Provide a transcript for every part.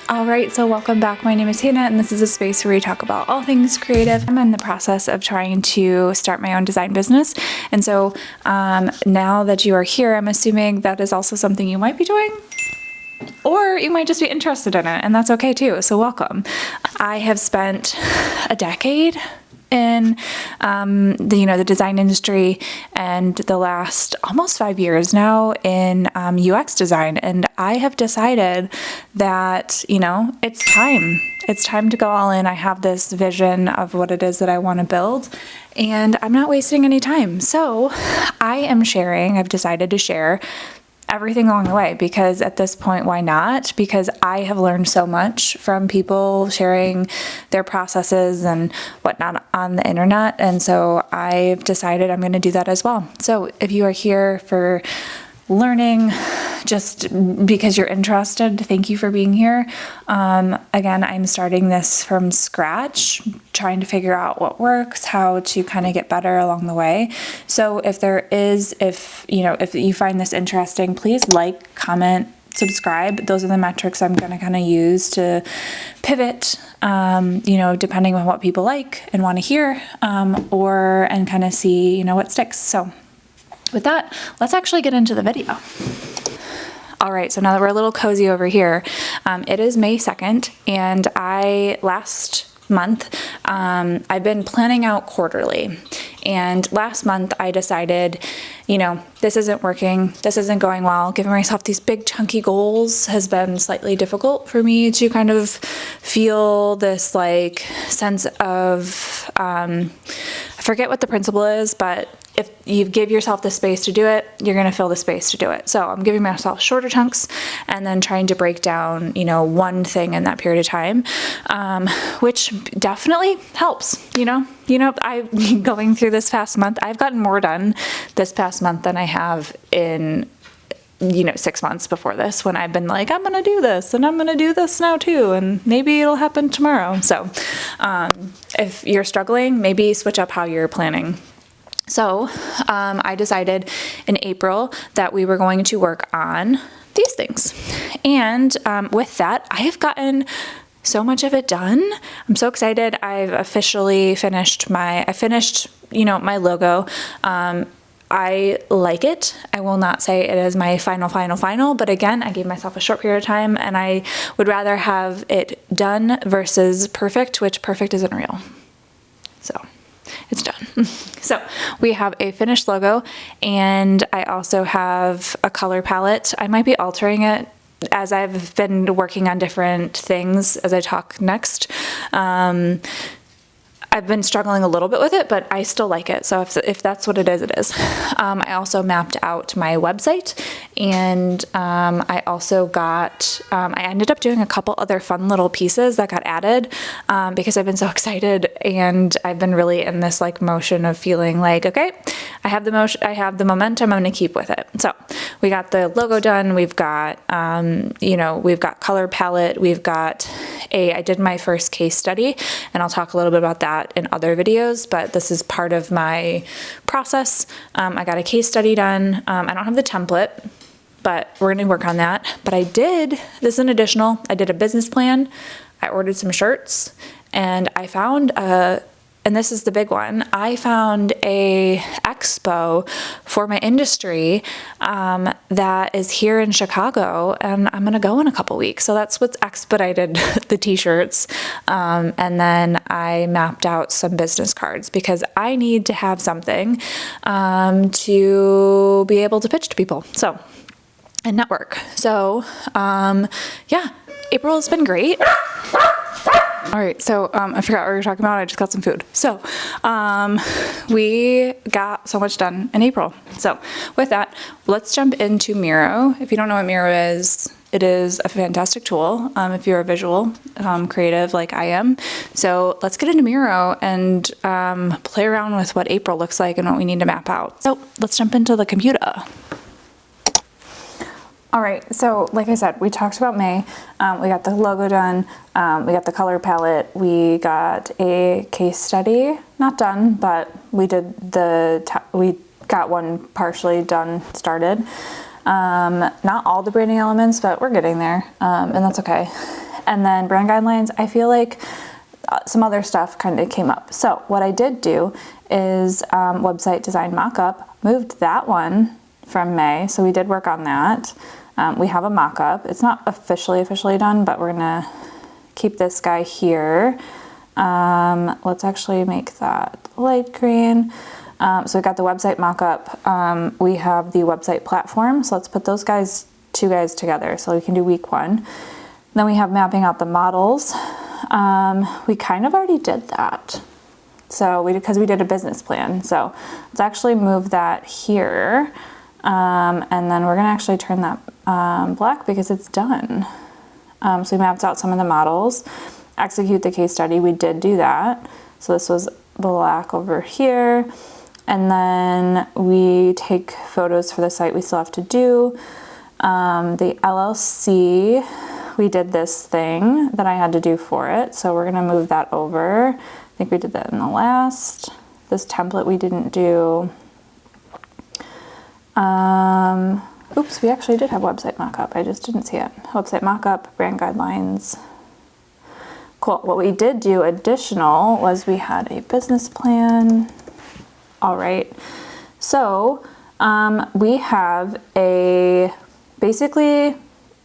All right, so welcome back. My name is Hannah, and this is a space where we talk about all things creative. I'm in the process of trying to start my own design business, and so now that you are here, I'm assuming that is also something you might be doing, or you might just be interested in it, and that's okay too. So welcome. I have spent a decade in the design industry, and the last almost 5 years now in UX design, and I have decided that it's time to go all in. I have this vision of what it is that I want to build, and I'm not wasting any time. So I've decided to share everything along the way, because at this point, why not? Because I have learned so much from people sharing their processes and whatnot on the internet. And so I've decided I'm going to do that as well. So if you are here for learning, just because you're interested, thank you for being here. Again, I'm starting this from scratch, trying to figure out what works, how to kind of get better along the way. So if you find this interesting, please like, comment, subscribe. Those are the metrics I'm going to kind of use to pivot, depending on what people like and want to hear, and kind of see, what sticks. So with that, let's actually get into the video. All right, so now that we're a little cozy over here, it is May 2nd, and last month, I've been planning out quarterly. And last month I decided, this isn't working, this isn't going well. Giving myself these big chunky goals has been slightly difficult for me to kind of feel this sense of, I forget what the principle is, but if you give yourself the space to do it, you're going to fill the space to do it. So I'm giving myself shorter chunks and then trying to break down, one thing in that period of time, which definitely helps. Going through this past month, I've gotten more done this past month than I have in 6 months before this, when I've been like, I'm going to do this and I'm going to do this now too, and maybe it'll happen tomorrow. So if you're struggling, maybe switch up how you're planning. So I decided in April that we were going to work on these things. And with that, I have gotten so much of it done. I'm so excited. I've officially finished my logo. I like it. I will not say it is my final, but again, I gave myself a short period of time, and I would rather have it done versus perfect, which perfect isn't real. So it's done. So we have a finished logo, and I also have a color palette. I might be altering it as I've been working on different things as I talk next. I've been struggling a little bit with it, but I still like it. So if that's what it is, it is. I also mapped out my website, and I also I ended up doing a couple other fun little pieces that got added because I've been so excited, and I've been really in this motion of feeling like, okay, I have the momentum, I'm going to keep with it. So we got the logo done. We've got, we've got color palette. I did my first case study, and I'll talk a little bit about that in other videos, but this is part of my process. I got a case study done. I don't have the template, but we're going to work on that. But this is an additional, I did a business plan. I ordered some shirts, and I found and this is the big one, I found a expo for my industry that is here in Chicago, and I'm going to go in a couple weeks. So that's what's expedited the t-shirts. And then I mapped out some business cards, because I need to have something to be able to pitch to people. So, and network. So, April has been great. All right, so I forgot what we were talking about. I just got some food. So we got so much done in April. So with that, let's jump into MIRO. If you don't know what MIRO is, it is a fantastic tool if you're a visual creative like I am. So let's get into MIRO and play around with what April looks like and what we need to map out. So let's jump into the computer. All right, so like I said, we talked about May. We got the logo done. We got the color palette. We got a case study, not done, but we got one partially done, started. Not all the branding elements, but we're getting there, and that's okay. And then brand guidelines, I feel like some other stuff kind of came up. So what I did do is website design mockup, moved that one from May. So we did work on that. We have a mockup. It's not officially done, but we're gonna keep this guy here. Let's actually make that light green. So we got the website mockup. We have the website platform. So let's put those two guys together so we can do week 1. Then we have mapping out the models. We kind of already did that. So because we did a business plan. So let's actually move that here. And then we're gonna actually turn that black because it's done. So we mapped out some of the models. Execute the case study, we did do that. So this was black over here. And then we take photos for the site we still have to do. The LLC, we did this thing that I had to do for it. So we're gonna move that over. I think we did that in the last. This template we didn't do. Oops, we actually did have website mockup. I just didn't see it. Website mockup, brand guidelines. Cool. What we did do additional was we had a business plan. All right. So we have basically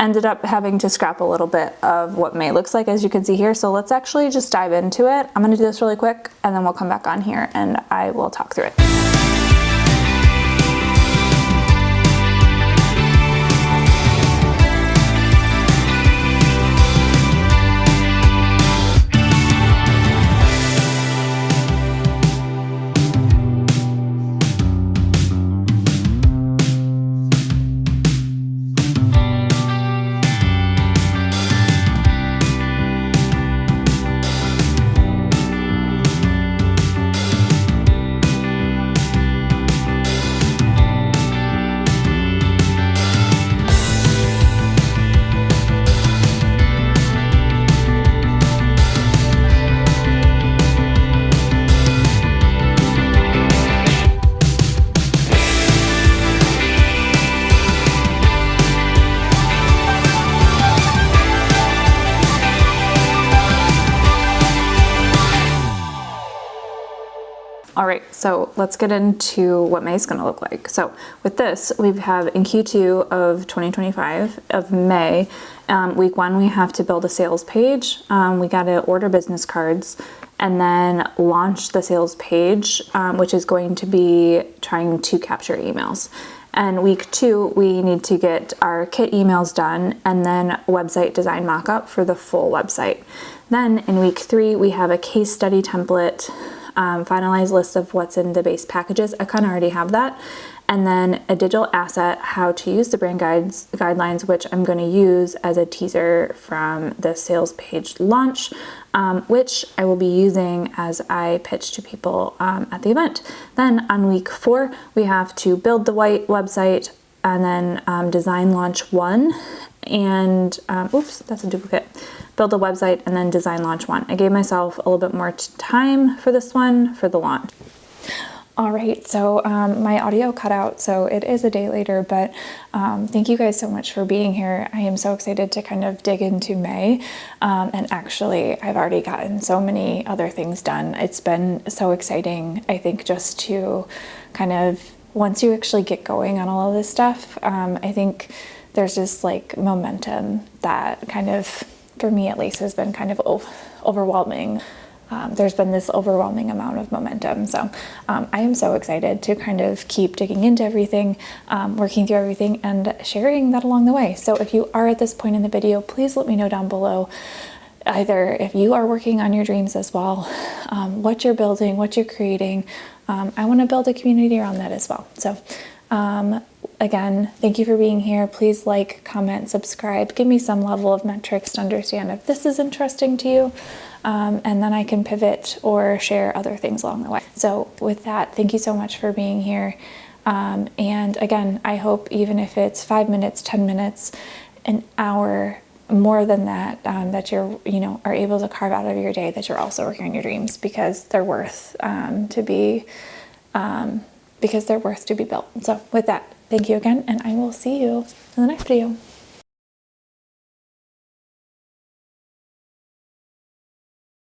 ended up having to scrap a little bit of what May looks like, as you can see here. So let's actually just dive into it. I'm going to do this really quick and then we'll come back on here and I will talk through it. All right, so let's get into what May's gonna look like. So with this, we have in Q2 of 2025 of May, week 1, we have to build a sales page. We gotta order business cards and then launch the sales page, which is going to be trying to capture emails. And week 2, we need to get our kit emails done and then website design mockup for the full website. Then in week 3, we have a case study template, finalized list of what's in the base packages. I kind of already have that. And then a digital asset, how to use the brand guidelines, which I'm going to use as a teaser from the sales page launch, which I will be using as I pitch to people at the event. Then on week 4, we have to build the white website and then design launch 1. And oops, that's a duplicate. Build a website and then design launch 1. I gave myself a little bit more time for this one for the launch. All right, so my audio cut out, so it is a day later, but thank you guys so much for being here. I am so excited to kind of dig into May, and actually I've already gotten so many other things done. It's been so exciting, I think, just to kind of, once you actually get going on all of this stuff, I think there's just like momentum that kind of, for me at least, has been kind of overwhelming. There's been this overwhelming amount of momentum. So I am so excited to kind of keep digging into everything, working through everything and sharing that along the way. So if you are at this point in the video, please let me know down below, either if you are working on your dreams as well, what you're building, what you're creating. I want to build a community around that as well. So again, thank you for being here. Please like, comment, subscribe, give me some level of metrics to understand if this is interesting to you. And then I can pivot or share other things along the way. So with that, thank you so much for being here. And again, I hope even if it's 5 minutes, 10 minutes, an hour, more than that, that you're, are able to carve out of your day, that you're also working on your dreams, because they're worth to be built. So with that, thank you again, and I will see you in the next video.